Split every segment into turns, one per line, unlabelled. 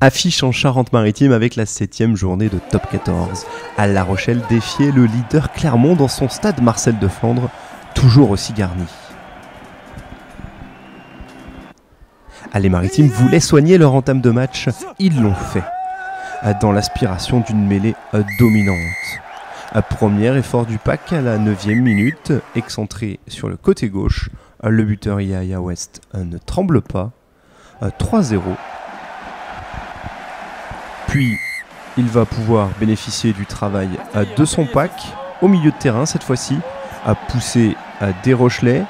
Affiche en Charente-Maritime avec la 7e journée de Top 14. À La Rochelle défiait le leader Clermont dans son stade Marcel de Flandre, toujours aussi garni. Les Maritimes voulaient soigner leur entame de match, ils l'ont fait, dans l'aspiration d'une mêlée dominante. Premier effort du pack à la 9e minute, excentré sur le côté gauche, le buteur Yaya West ne tremble pas, 3-0. Puis, il va pouvoir bénéficier du travail de son pack, au milieu de terrain cette fois-ci, à pousser des Rochelais,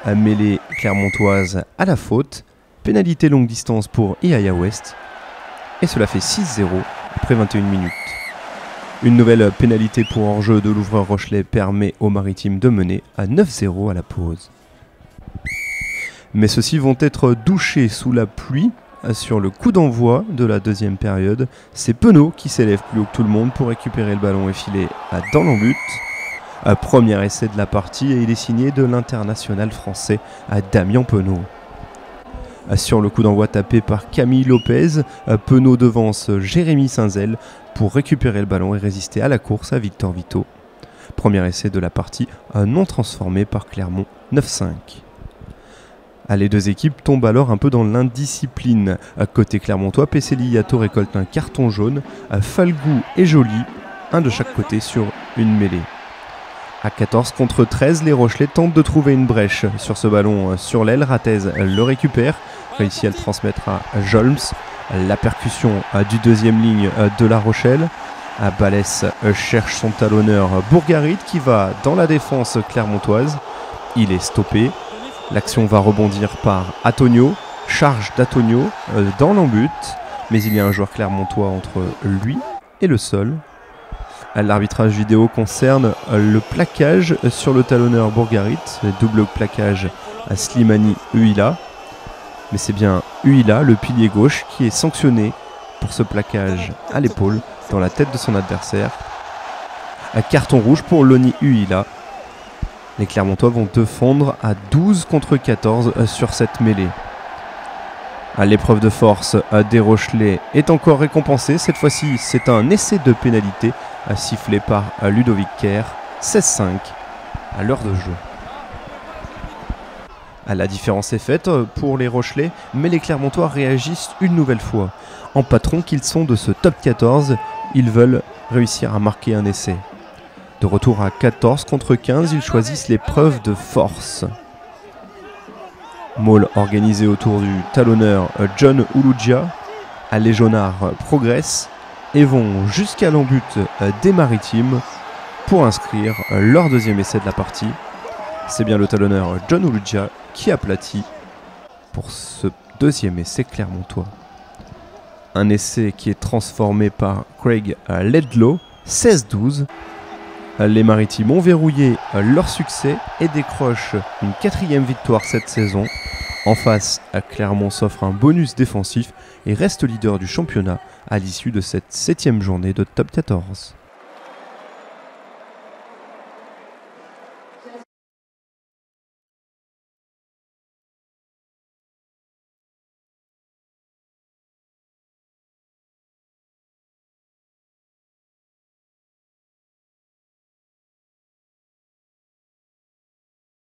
à mêler Clermontoise à la faute, pénalité longue distance pour Yaya West, et cela fait 6-0 après 21 minutes. Une nouvelle pénalité pour hors-jeu de l'ouvreur Rochelais permet aux Maritimes de mener à 9-0 à la pause. Mais ceux-ci vont être douchés sous la pluie. Sur le coup d'envoi de la deuxième période, c'est Penaud qui s'élève plus haut que tout le monde pour récupérer le ballon et filer dans l'embut. Premier essai de la partie et il est signé de l'international français Damien Penaud. Sur le coup d'envoi tapé par Camille Lopez, Penaud devance Jérémy Saint-Zel pour récupérer le ballon et résister à la course à Victor Vito. Premier essai de la partie non transformé par Clermont 9-5. Les deux équipes tombent alors un peu dans l'indiscipline. Côté clermontois, Pesselli Yato récolte un carton jaune, Falgou et Joly, un de chaque côté sur une mêlée. À 14 contre 13, les Rochelais tentent de trouver une brèche sur ce ballon sur l'aile. Ratez le récupère, réussit à le transmettre à Jolms. La percussion du deuxième ligne de La Rochelle. Balès cherche son talonneur Bourgarit qui va dans la défense clermontoise. Il est stoppé. L'action va rebondir par Antonio, charge d'Antonio dans l'embut, mais il y a un joueur clermontois entre lui et le sol. L'arbitrage vidéo concerne le plaquage sur le talonneur Bourgarit, double plaquage à Slimani Huila. Mais c'est bien Huila, le pilier gauche, qui est sanctionné pour ce plaquage à l'épaule dans la tête de son adversaire. Carton rouge pour Loni Huila. Les Clermontois vont défendre à 12 contre 14 sur cette mêlée. L'épreuve de force des Rochelais est encore récompensée. Cette fois-ci, c'est un essai de pénalité sifflé par Ludovic Kerr. 16-5 à l'heure de jeu. La différence est faite pour les Rochelais, mais les Clermontois réagissent une nouvelle fois. En patrons qu'ils sont de ce top 14, ils veulent réussir à marquer un essai. De retour à 14 contre 15, ils choisissent l'épreuve de force. Maul organisé autour du talonneur John Ouloudja. Les Jaunards progressent et vont jusqu'à l'embut des Maritimes pour inscrire leur deuxième essai de la partie. C'est bien le talonneur John Ouloudja qui aplatit pour ce deuxième essai clermontois. Un essai qui est transformé par Craig Ledlow, 16-12. Les Maritimes ont verrouillé leur succès et décrochent une 4e victoire cette saison. En face, Clermont s'offre un bonus défensif et reste leader du championnat à l'issue de cette 7e journée de Top 14.